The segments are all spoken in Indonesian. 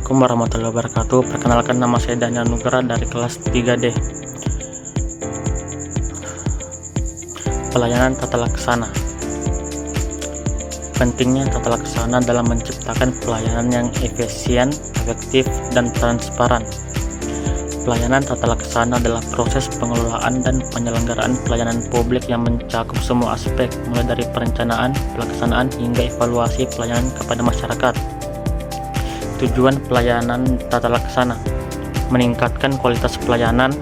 Assalamualaikum warahmatullahi wabarakatuh. Perkenalkan, nama saya Daniel Nugra dari kelas 3D. Pelayanan tata laksana. Pentingnya tata laksana dalam menciptakan pelayanan yang efisien, efektif, dan transparan. Pelayanan tata laksana adalah proses pengelolaan dan penyelenggaraan pelayanan publik yang mencakup semua aspek, mulai dari perencanaan, pelaksanaan, hingga evaluasi pelayanan kepada masyarakat. Tujuan pelayanan tata laksana: meningkatkan kualitas pelayanan,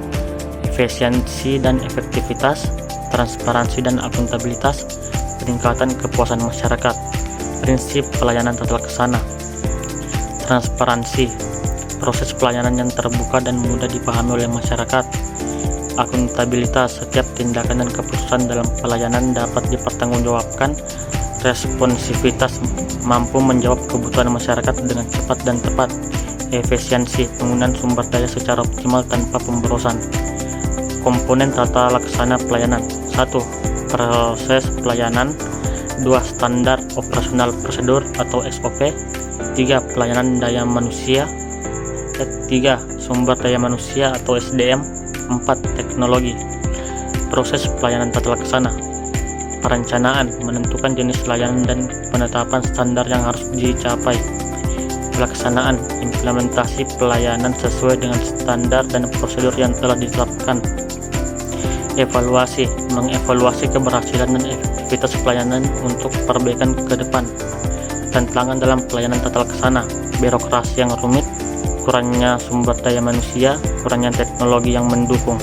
efisiensi dan efektivitas, transparansi dan akuntabilitas, peningkatan kepuasan masyarakat. Prinsip pelayanan tata laksana: transparansi, proses pelayanan yang terbuka dan mudah dipahami oleh masyarakat. Akuntabilitas, setiap tindakan dan keputusan dalam pelayanan dapat dipertanggungjawabkan. Responsivitas, mampu menjawab kebutuhan masyarakat dengan cepat dan tepat. Efisiensi, penggunaan sumber daya secara optimal tanpa pemborosan. Komponen tata laksana pelayanan: 1. Proses pelayanan. 2. Standar operasional prosedur atau SOP. 3. Pelayanan daya manusia. 3. Sumber daya manusia atau SDM. 4. Teknologi. Proses pelayanan tata laksana: perencanaan, menentukan jenis layanan dan penetapan standar yang harus dicapai. Pelaksanaan, implementasi pelayanan sesuai dengan standar dan prosedur yang telah ditetapkan. Evaluasi, mengevaluasi keberhasilan dan efektivitas pelayanan untuk perbaikan ke depan. Tantangan dalam pelayanan tata laksana: birokrasi yang rumit, kurangnya sumber daya manusia, kurangnya teknologi yang mendukung.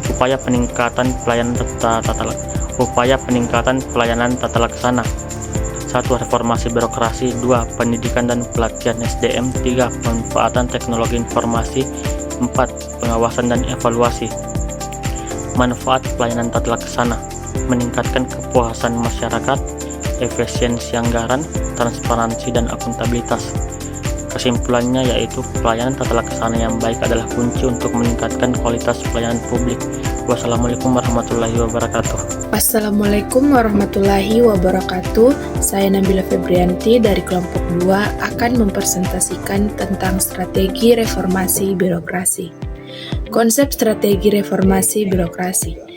Upaya peningkatan pelayanan tata laksana: 1. Reformasi birokrasi. 2. Pendidikan dan pelatihan SDM. 3. Pemanfaatan teknologi informasi. 4. Pengawasan dan evaluasi. Manfaat pelayanan tata laksana: meningkatkan kepuasan masyarakat, efisiensi anggaran, transparansi dan akuntabilitas. Kesimpulannya yaitu pelayanan tata laksana yang baik adalah kunci untuk meningkatkan kualitas pelayanan publik. Wassalamualaikum warahmatullahi wabarakatuh. Assalamualaikum warahmatullahi wabarakatuh. Saya Nabila Febrianti dari kelompok 2 akan mempresentasikan tentang strategi reformasi birokrasi. Konsep strategi reformasi birokrasi.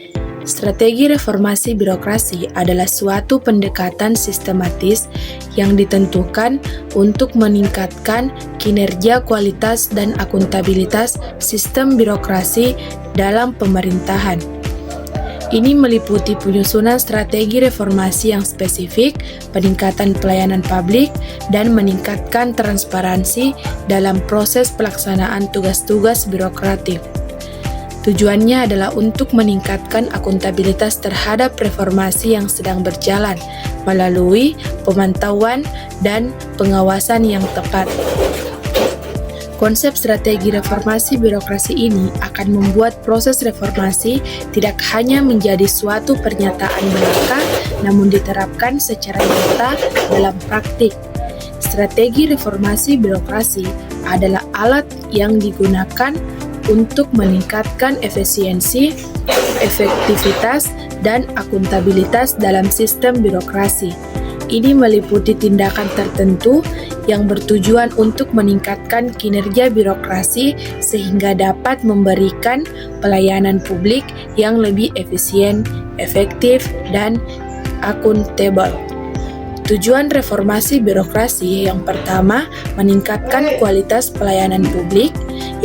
Strategi reformasi birokrasi adalah suatu pendekatan sistematis yang ditentukan untuk meningkatkan kinerja, kualitas, dan akuntabilitas sistem birokrasi dalam pemerintahan. Ini meliputi penyusunan strategi reformasi yang spesifik, peningkatan pelayanan publik, dan meningkatkan transparansi dalam proses pelaksanaan tugas-tugas birokratif. Tujuannya adalah untuk meningkatkan akuntabilitas terhadap reformasi yang sedang berjalan melalui pemantauan dan pengawasan yang tepat. Konsep strategi reformasi birokrasi ini akan membuat proses reformasi tidak hanya menjadi suatu pernyataan belaka, namun diterapkan secara nyata dalam praktik. Strategi reformasi birokrasi adalah alat yang digunakan untuk meningkatkan efisiensi, efektivitas, dan akuntabilitas dalam sistem birokrasi. Ini meliputi tindakan tertentu yang bertujuan untuk meningkatkan kinerja birokrasi sehingga dapat memberikan pelayanan publik yang lebih efisien, efektif, dan akuntabel. Tujuan reformasi birokrasi yang pertama, meningkatkan kualitas pelayanan publik.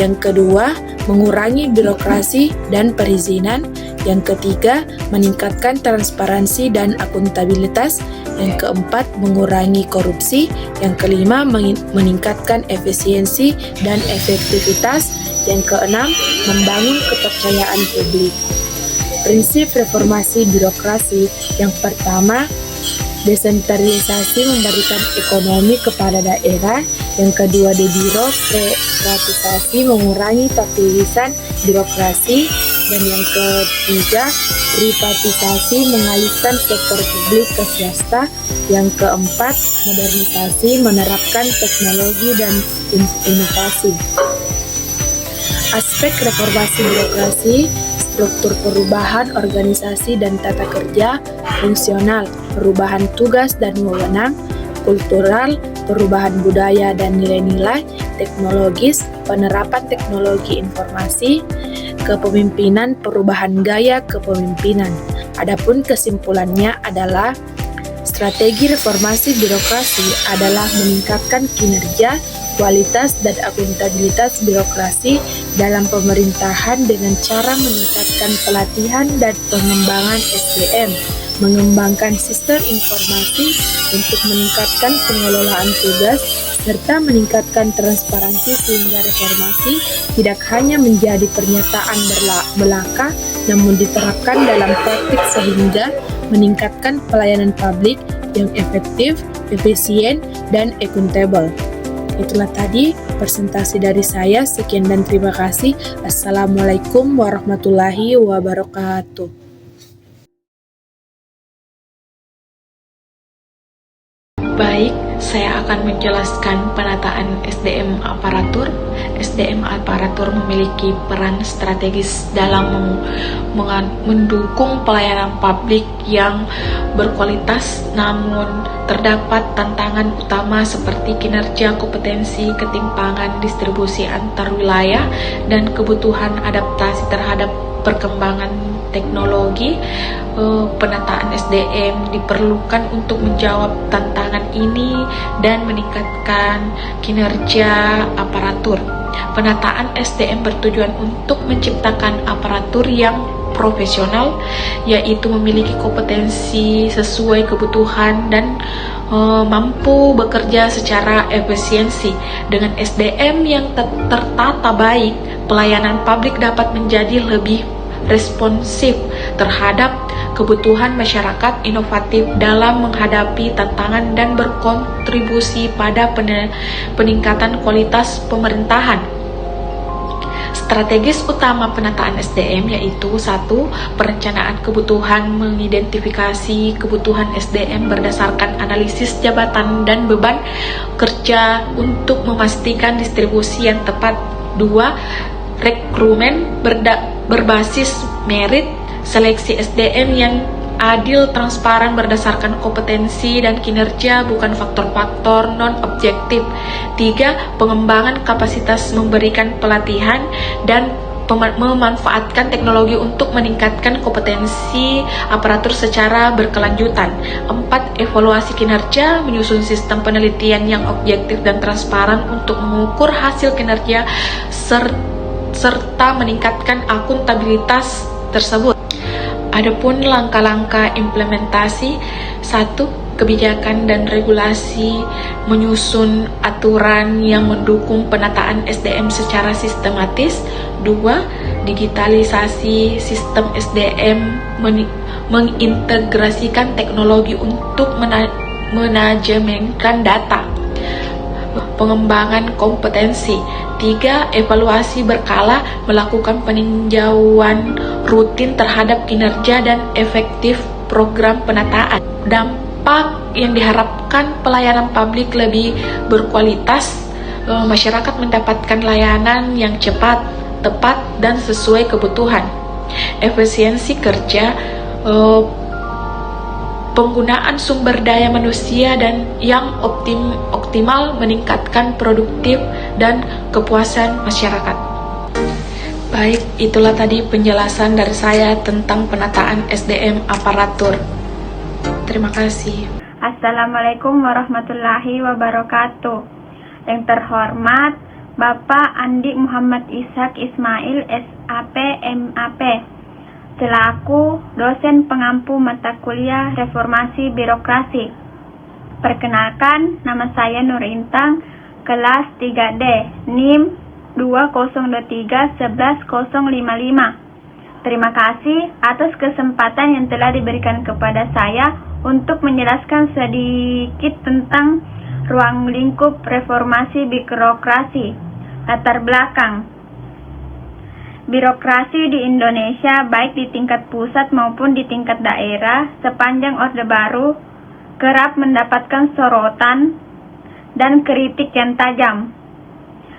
Yang kedua, mengurangi birokrasi dan perizinan. Yang ketiga, meningkatkan transparansi dan akuntabilitas. Yang keempat, mengurangi korupsi. Yang kelima, meningkatkan efisiensi dan efektivitas. Yang keenam, membangun kepercayaan publik. Prinsip reformasi birokrasi yang pertama, desentralisasi, memberikan ekonomi kepada daerah. Yang kedua, debirokratisasi, mengurangi papirisan birokrasi. Dan yang ketiga, privatisasi, mengalihkan sektor publik ke swasta. Yang keempat, modernisasi, menerapkan teknologi dan inovasi. Aspek reformasi birokrasi: struktur perubahan organisasi dan tata kerja, fungsional, perubahan tugas dan wewenang, kultural, perubahan budaya dan nilai-nilai, teknologis, penerapan teknologi informasi, kepemimpinan, perubahan gaya kepemimpinan. Adapun kesimpulannya adalah strategi reformasi birokrasi adalah meningkatkan kinerja, kualitas, dan akuntabilitas birokrasi dalam pemerintahan dengan cara meningkatkan pelatihan dan pengembangan SDM, mengembangkan sistem informasi untuk meningkatkan pengelolaan tugas, serta meningkatkan transparansi sehingga reformasi tidak hanya menjadi pernyataan belaka, namun diterapkan dalam praktik sehingga meningkatkan pelayanan publik yang efektif, efisien, dan akuntabel. Itulah tadi presentasi dari saya. Sekian dan terima kasih. Assalamualaikum warahmatullahi wabarakatuh. Baik, saya akan menjelaskan penataan SDM aparatur. SDM aparatur memiliki peran strategis dalam mendukung pelayanan publik yang berkualitas, namun terdapat tantangan utama seperti kinerja, kompetensi, ketimpangan distribusi antar wilayah, dan kebutuhan adaptasi terhadap perkembangan teknologi. Penataan SDM diperlukan untuk menjawab tantangan ini dan meningkatkan kinerja aparatur. Penataan SDM bertujuan untuk menciptakan aparatur yang profesional, yaitu memiliki kompetensi sesuai kebutuhan dan mampu bekerja secara efisiensi. Dengan SDM yang tertata baik, pelayanan publik dapat menjadi lebih responsif terhadap kebutuhan masyarakat, inovatif dalam menghadapi tantangan, dan berkontribusi pada peningkatan kualitas pemerintahan. Strategis utama penataan SDM yaitu 1. Perencanaan kebutuhan, mengidentifikasi kebutuhan SDM berdasarkan analisis jabatan dan beban kerja untuk memastikan distribusi yang tepat. 2. Rekrumen berbasis merit, seleksi SDM yang adil, transparan, berdasarkan kompetensi dan kinerja, bukan faktor-faktor non-objektif. 3. Pengembangan kapasitas, memberikan pelatihan dan memanfaatkan teknologi untuk meningkatkan kompetensi aparatur secara berkelanjutan. 4. Evaluasi kinerja, menyusun sistem penelitian yang objektif dan transparan untuk mengukur hasil kinerja serta meningkatkan akuntabilitas tersebut. Adapun langkah-langkah implementasi: 1. Kebijakan dan regulasi, menyusun aturan yang mendukung penataan SDM secara sistematis. 2. Digitalisasi sistem SDM, mengintegrasikan teknologi untuk manajemenkan data. Pengembangan kompetensi. 3. Evaluasi berkala, melakukan peninjauan rutin terhadap kinerja dan efektif program penataan. Dampak yang diharapkan pelayanan publik lebih berkualitas, masyarakat mendapatkan layanan yang cepat, tepat, dan sesuai kebutuhan. Efisiensi kerja, penggunaan sumber daya manusia dan yang optimal, meningkatkan produktif dan kepuasan masyarakat. Baik, itulah tadi penjelasan dari saya tentang penataan SDM aparatur. Terima kasih. Assalamualaikum warahmatullahi wabarakatuh. Yang terhormat Bapak Andi Muhammad Ishak Ismail, SAP, MAP, selaku dosen pengampu mata kuliah Reformasi Birokrasi. Perkenalkan, nama saya Nur Intang, kelas 3D, NIM 2023-11055. Terima kasih atas kesempatan yang telah diberikan kepada saya untuk menjelaskan sedikit tentang ruang lingkup reformasi birokrasi. Latar belakang birokrasi di Indonesia, baik di tingkat pusat maupun di tingkat daerah, sepanjang Orde Baru kerap mendapatkan sorotan dan kritik yang tajam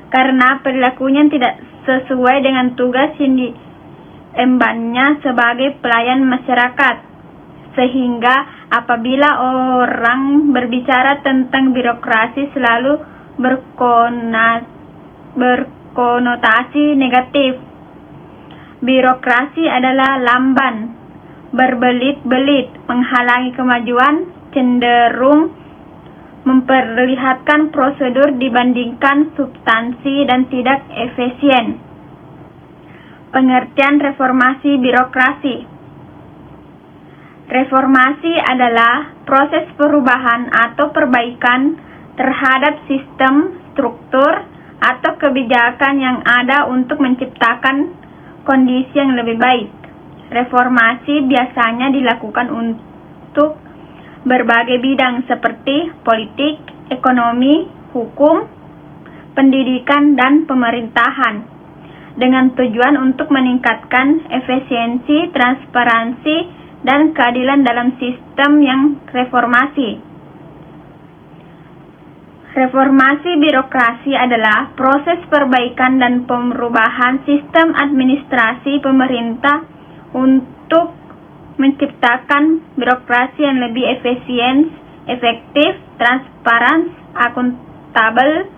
karena perilakunya tidak sesuai dengan tugas yang diembannya sebagai pelayan masyarakat. sehingga apabila orang berbicara tentang birokrasi selalu berkonotasi negatif. Birokrasi adalah lamban, berbelit-belit, menghalangi kemajuan, cenderung memperlihatkan prosedur dibandingkan substansi dan tidak efisien. Pengertian reformasi birokrasi. Reformasi adalah proses perubahan atau perbaikan terhadap sistem, struktur, atau kebijakan yang ada untuk menciptakan kondisi yang lebih baik. Reformasi biasanya dilakukan untuk berbagai bidang seperti politik, ekonomi, hukum, pendidikan, dan pemerintahan, dengan tujuan untuk meningkatkan efisiensi, transparansi, dan keadilan dalam sistem yang reformasi. Reformasi birokrasi adalah proses perbaikan dan perubahan sistem administrasi pemerintah untuk menciptakan birokrasi yang lebih efisien, efektif, transparan, akuntabel,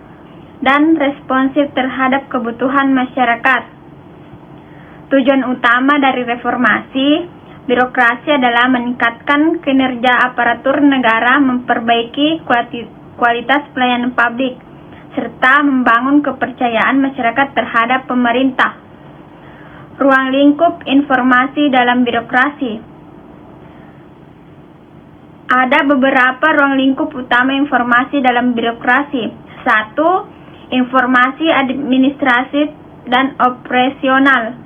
dan responsif terhadap kebutuhan masyarakat. Tujuan utama dari reformasi birokrasi adalah meningkatkan kinerja aparatur negara, memperbaiki kualitas pelayanan publik, serta membangun kepercayaan masyarakat terhadap pemerintah. Ruang lingkup informasi dalam birokrasi. Ada beberapa ruang lingkup utama informasi dalam birokrasi. 1. Informasi administratif dan operasional.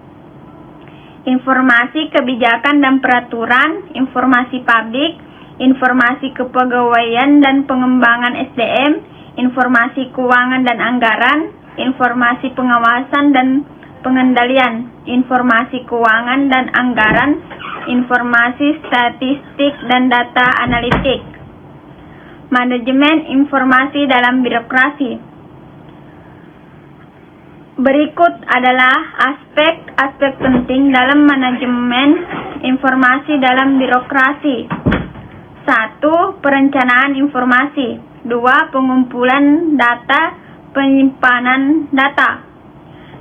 Informasi kebijakan dan peraturan, informasi publik, informasi kepegawaian dan pengembangan SDM, informasi keuangan dan anggaran, informasi pengawasan dan pengendalian, informasi keuangan dan anggaran, informasi statistik dan data analitik. Manajemen informasi dalam birokrasi. Berikut adalah aspek-aspek penting dalam manajemen informasi dalam birokrasi. 1. Perencanaan informasi. 2. Pengumpulan data, penyimpanan data.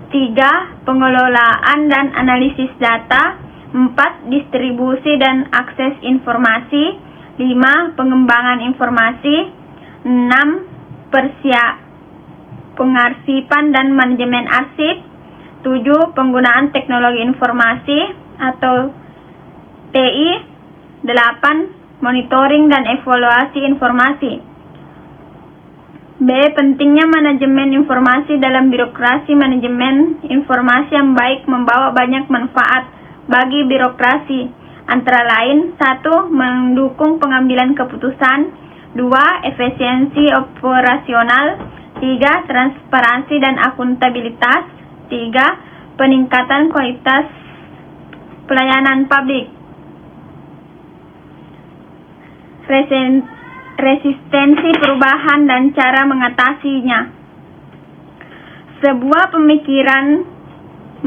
3. Pengelolaan dan analisis data. 4. Distribusi dan akses informasi. 5. Pengembangan informasi. 6. Pengarsipan dan manajemen arsip. 7. Penggunaan teknologi informasi atau TI. 8. Monitoring dan evaluasi informasi. B. Pentingnya manajemen informasi dalam birokrasi. Manajemen informasi yang baik membawa banyak manfaat bagi birokrasi, antara lain 1. Mendukung pengambilan keputusan. 2. Efisiensi operasional. 3. Transparansi dan akuntabilitas. 3. Peningkatan kualitas pelayanan publik. Resistensi perubahan dan cara mengatasinya. Sebuah pemikiran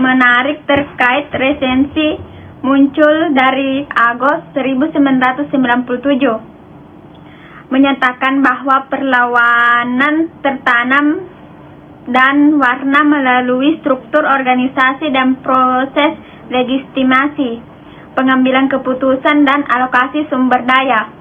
menarik terkait resistensi muncul dari Agustus 1997. Menyatakan bahwa perlawanan tertanam dan warna melalui struktur organisasi dan proses legitimasi, pengambilan keputusan dan alokasi sumber daya.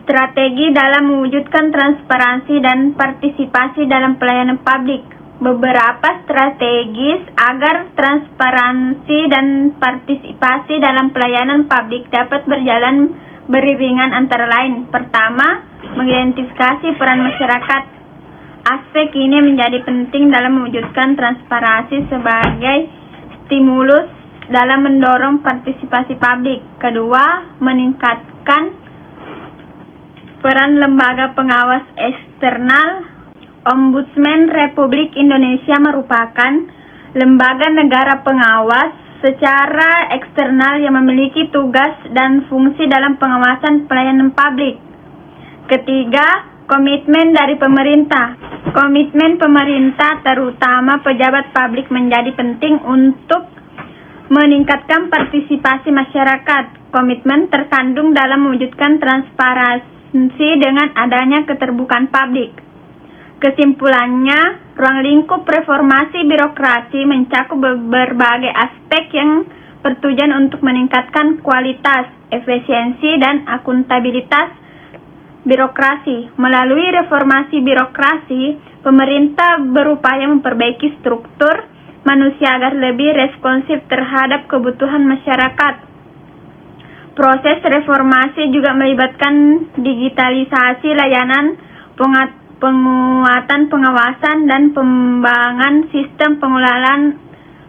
Strategi dalam mewujudkan transparansi dan partisipasi dalam pelayanan publik. Beberapa strategis agar transparansi dan partisipasi dalam pelayanan publik dapat berjalan beriringan antara lain. Pertama, mengidentifikasi peran masyarakat. Aspek ini menjadi penting dalam mewujudkan transparansi sebagai stimulus dalam mendorong partisipasi publik. Kedua, meningkatkan peran lembaga pengawas eksternal. Ombudsman Republik Indonesia merupakan lembaga negara pengawas secara eksternal yang memiliki tugas dan fungsi dalam pengawasan pelayanan publik. Ketiga, komitmen dari pemerintah. Komitmen pemerintah terutama pejabat publik menjadi penting untuk meningkatkan partisipasi masyarakat. komitmen terkandung dalam mewujudkan transparansi dengan adanya keterbukaan publik. Kesimpulannya, ruang lingkup reformasi birokrasi mencakup berbagai aspek yang bertujuan untuk meningkatkan kualitas, efisiensi, dan akuntabilitas birokrasi. Melalui reformasi birokrasi, pemerintah berupaya memperbaiki struktur manusia agar lebih responsif terhadap kebutuhan masyarakat. Proses reformasi juga melibatkan digitalisasi layanan, penguatan pengawasan, dan pengembangan sistem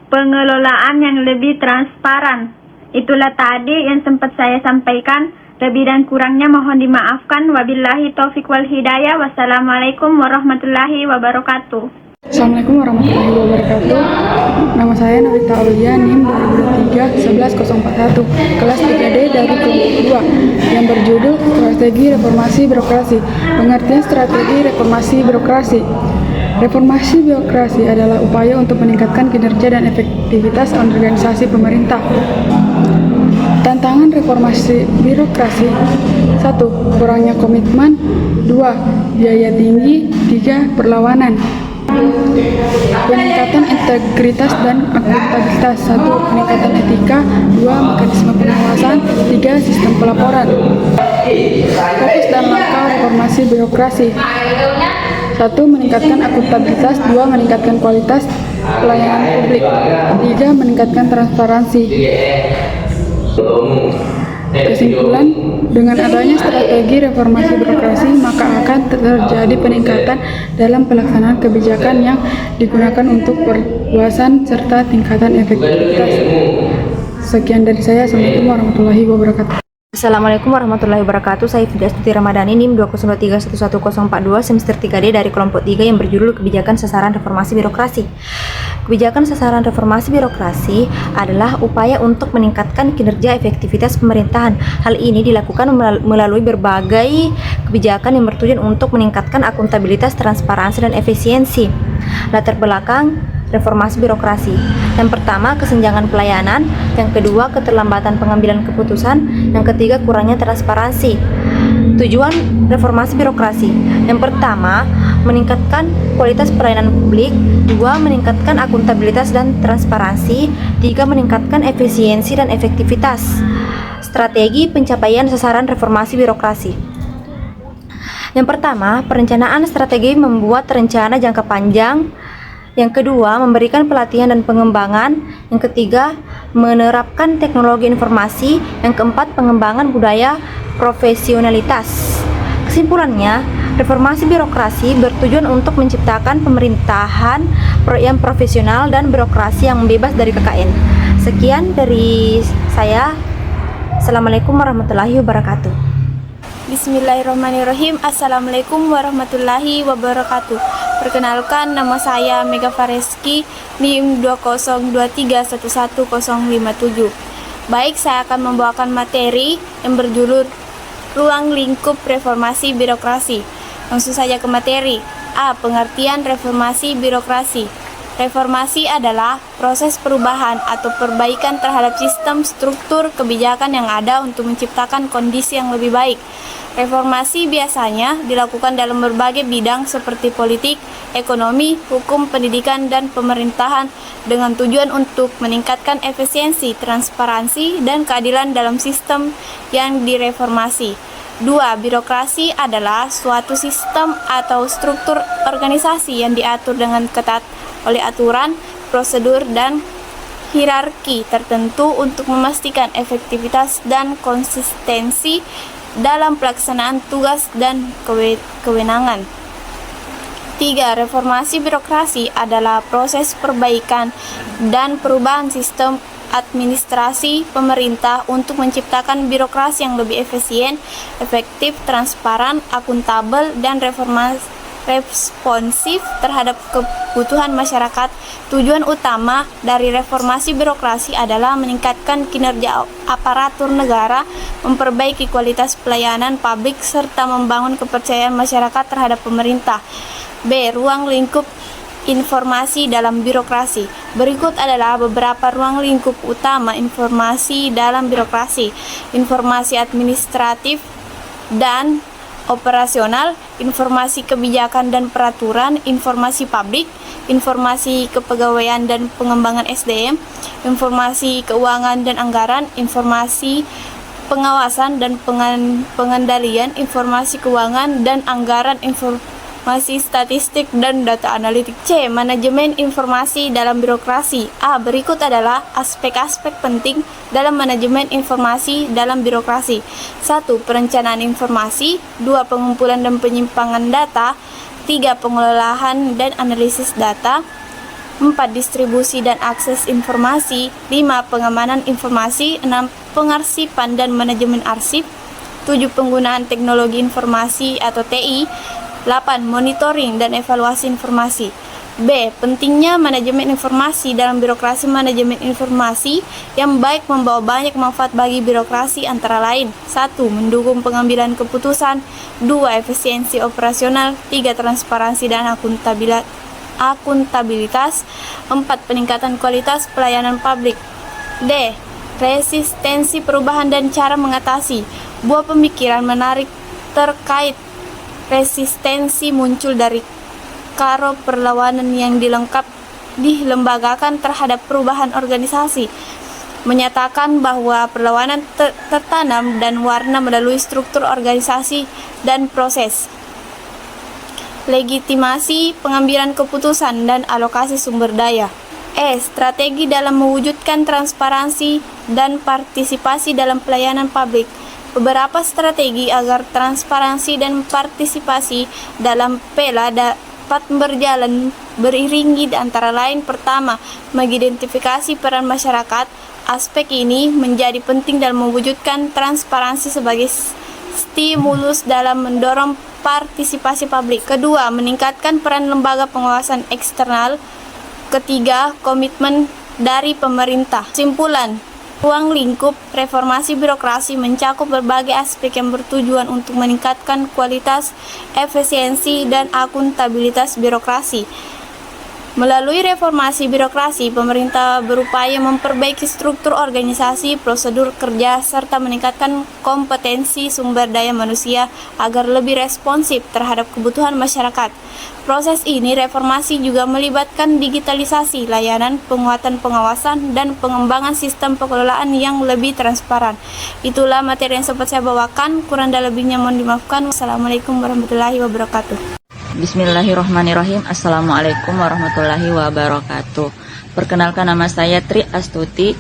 pengelolaan yang lebih transparan. Itulah tadi yang sempat saya sampaikan. Lebih dan kurangnya mohon dimaafkan. Wabillahi taufiq wal hidayah. Wassalamualaikum warahmatullahi wabarakatuh. Assalamualaikum warahmatullahi wabarakatuh. Nama saya Nawita Aulia, NIM 2023-11041, kelas 3D dari kelompok 2, yang berjudul Strategi Reformasi Birokrasi. Pengertian strategi reformasi birokrasi. Reformasi birokrasi adalah upaya untuk meningkatkan kinerja dan efektivitas organisasi pemerintah. Tantangan reformasi birokrasi: 1. Kurangnya komitmen. 2. Biaya tinggi. 3. Perlawanan. Peningkatan integritas dan akuntabilitas. 1. Peningkatan etika. 2. Mekanisme pengawasan. 3. Sistem pelaporan. Fokus dan langkah reformasi birokrasi: 1. Meningkatkan akuntabilitas. 2. Meningkatkan kualitas pelayanan publik. 3. Meningkatkan transparansi. Kesimpulan, dengan adanya strategi reformasi birokrasi, maka akan terjadi peningkatan dalam pelaksanaan kebijakan yang digunakan untuk perluasan serta tingkatan efektivitas. Sekian dari saya. Assalamualaikum warahmatullahi wabarakatuh. Assalamualaikum warahmatullahi wabarakatuh. Saya Fida Astuti Ramadhani, NIM 2023-11042, semester 3D dari kelompok 3 yang berjudul Kebijakan Sasaran Reformasi Birokrasi. Kebijakan sasaran reformasi birokrasi adalah upaya untuk meningkatkan kinerja efektivitas pemerintahan. Hal ini dilakukan melalui berbagai kebijakan yang bertujuan untuk meningkatkan akuntabilitas, transparansi, dan efisiensi. Latar belakang reformasi birokrasi: yang pertama, kesenjangan pelayanan; yang kedua, keterlambatan pengambilan keputusan; yang ketiga, kurangnya transparansi. Tujuan reformasi birokrasi: yang pertama, meningkatkan kualitas pelayanan publik; 2. Meningkatkan akuntabilitas dan transparansi; 3. Meningkatkan efisiensi dan efektivitas. Strategi pencapaian sasaran reformasi birokrasi: yang pertama, perencanaan strategi membuat rencana jangka panjang; yang kedua, memberikan pelatihan dan pengembangan; yang ketiga, menerapkan teknologi informasi; yang keempat, pengembangan budaya profesionalitas. Kesimpulannya, reformasi birokrasi bertujuan untuk menciptakan pemerintahan yang profesional dan birokrasi yang bebas dari KKN. Sekian dari saya. Assalamualaikum warahmatullahi wabarakatuh. Bismillahirrahmanirrahim. Assalamualaikum warahmatullahi wabarakatuh. Perkenalkan, nama saya Mega Fareski, NIM 2023-11057. Baik, saya akan membawakan materi yang berjudul Ruang Lingkup Reformasi Birokrasi. Langsung saja ke materi. A. Pengertian reformasi birokrasi. Reformasi adalah proses perubahan atau perbaikan terhadap sistem, struktur, kebijakan yang ada untuk menciptakan kondisi yang lebih baik. Reformasi biasanya dilakukan dalam berbagai bidang seperti politik, ekonomi, hukum, pendidikan, dan pemerintahan dengan tujuan untuk meningkatkan efisiensi, transparansi, dan keadilan dalam sistem yang direformasi. 2. Birokrasi adalah suatu sistem atau struktur organisasi yang diatur dengan ketat oleh aturan, prosedur, dan hierarki tertentu untuk memastikan efektivitas dan konsistensi dalam pelaksanaan tugas dan kewenangan. 3. Reformasi birokrasi adalah proses perbaikan dan perubahan sistem administrasi pemerintah untuk menciptakan birokrasi yang lebih efisien, efektif, transparan, akuntabel, dan responsif terhadap kebutuhan masyarakat. Tujuan utama dari reformasi birokrasi adalah meningkatkan kinerja aparatur negara, memperbaiki kualitas pelayanan publik, serta membangun kepercayaan masyarakat terhadap pemerintah. B. Ruang lingkup informasi dalam birokrasi. Berikut adalah beberapa ruang lingkup utama informasi dalam birokrasi: informasi administratif dan operasional, informasi kebijakan dan peraturan, informasi publik, informasi kepegawaian dan pengembangan SDM, informasi keuangan dan anggaran, informasi pengawasan dan pengendalian, informasi keuangan dan anggaran, informasi statistik dan data analitik. C. Manajemen informasi dalam birokrasi. A. Berikut adalah aspek-aspek penting dalam manajemen informasi dalam birokrasi. 1. Perencanaan informasi. 2. Pengumpulan dan penyimpangan data. 3. Pengelolaan dan analisis data. 4. Distribusi dan akses informasi. 5. Pengamanan informasi. 6. Pengarsipan dan manajemen arsip. 7. Penggunaan teknologi informasi atau TI. 8. Monitoring dan evaluasi informasi. B. Pentingnya manajemen informasi dalam birokrasi. Manajemen informasi yang baik membawa banyak manfaat bagi birokrasi, antara lain: 1. Mendukung pengambilan keputusan. 2. Efisiensi operasional. 3. Transparansi dan akuntabilitas. 4. Peningkatan kualitas pelayanan publik. D. Resistensi perubahan dan cara mengatasi. Buah pemikiran menarik terkait resistensi muncul dari karo perlawanan yang dilembagakan terhadap perubahan organisasi, menyatakan bahwa perlawanan tertanam dan warna melalui struktur organisasi dan proses legitimasi pengambilan keputusan dan alokasi sumber daya. E. Strategi dalam mewujudkan transparansi dan partisipasi dalam pelayanan publik. Beberapa strategi agar transparansi dan partisipasi dalam PELA dapat berjalan beriringi, antara lain: pertama, mengidentifikasi peran masyarakat. Aspek ini menjadi penting dalam mewujudkan transparansi sebagai stimulus dalam mendorong partisipasi publik. Kedua, meningkatkan peran lembaga pengawasan eksternal. Ketiga, komitmen dari pemerintah. Kesimpulan: ruang lingkup reformasi birokrasi mencakup berbagai aspek yang bertujuan untuk meningkatkan kualitas, efisiensi, dan akuntabilitas birokrasi. Melalui reformasi birokrasi, pemerintah berupaya memperbaiki struktur organisasi, prosedur kerja, serta meningkatkan kompetensi sumber daya manusia agar lebih responsif terhadap kebutuhan masyarakat. Proses ini reformasi juga melibatkan digitalisasi layanan, penguatan pengawasan, dan pengembangan sistem pengelolaan yang lebih transparan. Itulah materi yang sempat saya bawakan, kurang dan lebihnya mohon dimaafkan. Wassalamualaikum warahmatullahi wabarakatuh. Bismillahirrahmanirrahim. Assalamualaikum warahmatullahi wabarakatuh. Perkenalkan, nama saya Tri Astuti,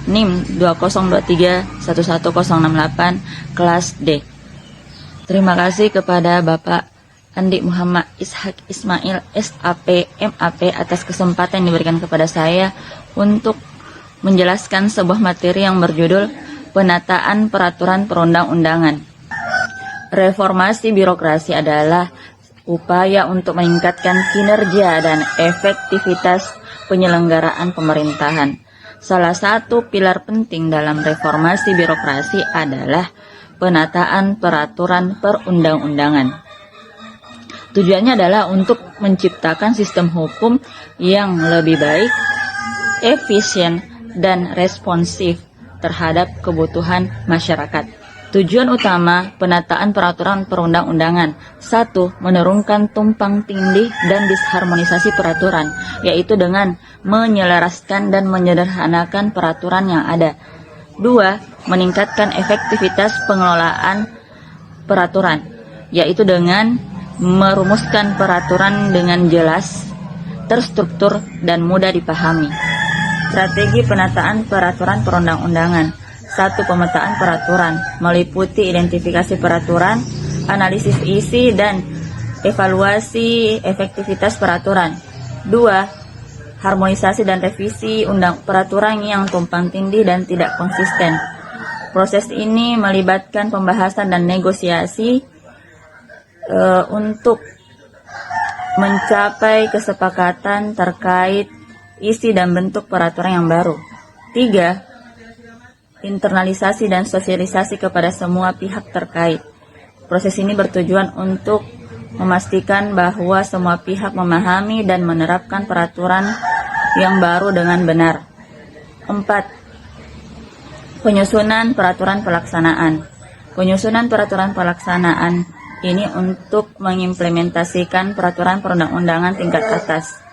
NIM 20231108, kelas D. Terima kasih kepada Bapak Andi Muhammad Ishak Ismail, SAP, MAP, atas kesempatan yang diberikan kepada saya untuk menjelaskan sebuah materi yang berjudul Penataan Peraturan Perundang-undangan. Reformasi birokrasi adalah upaya untuk meningkatkan kinerja dan efektivitas penyelenggaraan pemerintahan. Salah satu pilar penting dalam reformasi birokrasi adalah penataan peraturan perundang-undangan. Tujuannya adalah untuk menciptakan sistem hukum yang lebih baik, efisien, dan responsif terhadap kebutuhan masyarakat. Tujuan utama penataan peraturan perundang-undangan: 1. Menurunkan tumpang tindih dan disharmonisasi peraturan, yaitu dengan menyelaraskan dan menyederhanakan peraturan yang ada. 2. Meningkatkan efektivitas pengelolaan peraturan, yaitu dengan merumuskan peraturan dengan jelas, terstruktur, dan mudah dipahami. Strategi penataan peraturan perundang-undangan: 1. Pemetaan peraturan, meliputi identifikasi peraturan, analisis isi, dan evaluasi efektivitas peraturan. 2. Harmonisasi dan revisi peraturan yang tumpang tindih dan tidak konsisten. Proses ini melibatkan pembahasan dan negosiasi untuk mencapai kesepakatan terkait isi dan bentuk peraturan yang baru. 3. Internalisasi dan sosialisasi kepada semua pihak terkait. Proses ini bertujuan untuk memastikan bahwa semua pihak memahami dan menerapkan peraturan yang baru dengan benar. 4. Penyusunan peraturan pelaksanaan. Penyusunan peraturan pelaksanaan ini untuk mengimplementasikan peraturan perundang-undangan tingkat atas.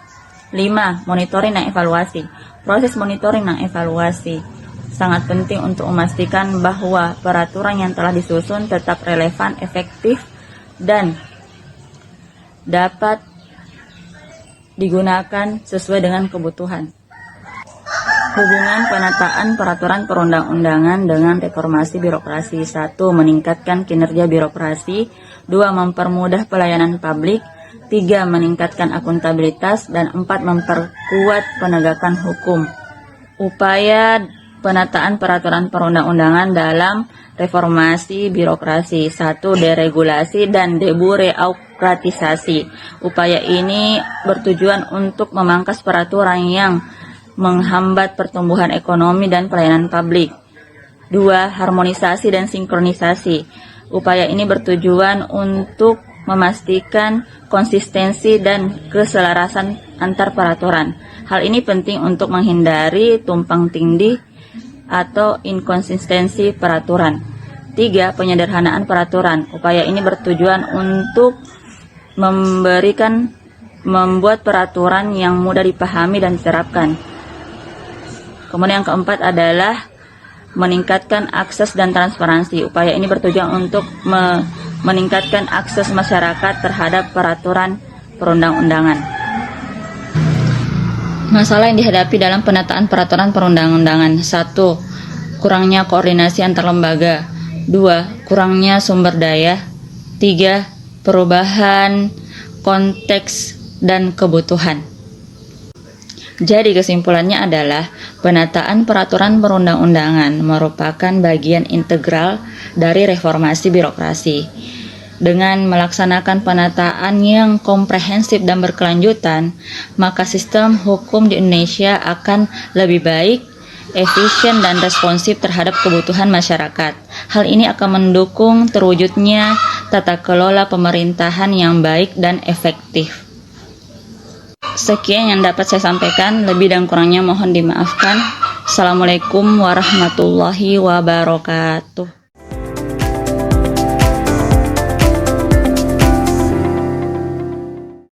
5. Monitoring dan evaluasi. Proses monitoring dan evaluasi sangat penting untuk memastikan bahwa peraturan yang telah disusun tetap relevan, efektif, dan dapat digunakan sesuai dengan kebutuhan. Hubungan penataan peraturan perundang-undangan dengan reformasi birokrasi. 1. Meningkatkan kinerja birokrasi. 2. Mempermudah pelayanan publik. 3. Meningkatkan akuntabilitas. Dan 4. Memperkuat penegakan hukum. Upaya penataan peraturan perundang-undangan dalam reformasi birokrasi. 1. Deregulasi dan deburokratisasi. Upaya ini bertujuan untuk memangkas peraturan yang menghambat pertumbuhan ekonomi dan pelayanan publik. 2. Harmonisasi dan sinkronisasi. Upaya ini bertujuan untuk memastikan konsistensi dan keselarasan antar peraturan. Hal ini penting untuk menghindari tumpang tindih atau inkonsistensi peraturan. 3. Penyederhanaan peraturan. Upaya ini bertujuan untuk membuat peraturan yang mudah dipahami dan diterapkan. Kemudian yang keempat adalah meningkatkan akses dan transparansi. Upaya ini bertujuan untuk meningkatkan akses masyarakat terhadap peraturan perundang-undangan. Masalah yang dihadapi dalam penataan peraturan perundang-undangan. 1. Kurangnya koordinasi antar lembaga. 2. Kurangnya sumber daya. 3. Perubahan konteks dan kebutuhan. Jadi kesimpulannya adalah penataan peraturan perundang-undangan merupakan bagian integral dari reformasi birokrasi. Dengan melaksanakan penataan yang komprehensif dan berkelanjutan, maka sistem hukum di Indonesia akan lebih baik, efisien, dan responsif terhadap kebutuhan masyarakat. Hal ini akan mendukung terwujudnya tata kelola pemerintahan yang baik dan efektif. Sekian yang dapat saya sampaikan, lebih dan kurangnya mohon dimaafkan. Assalamualaikum warahmatullahi wabarakatuh.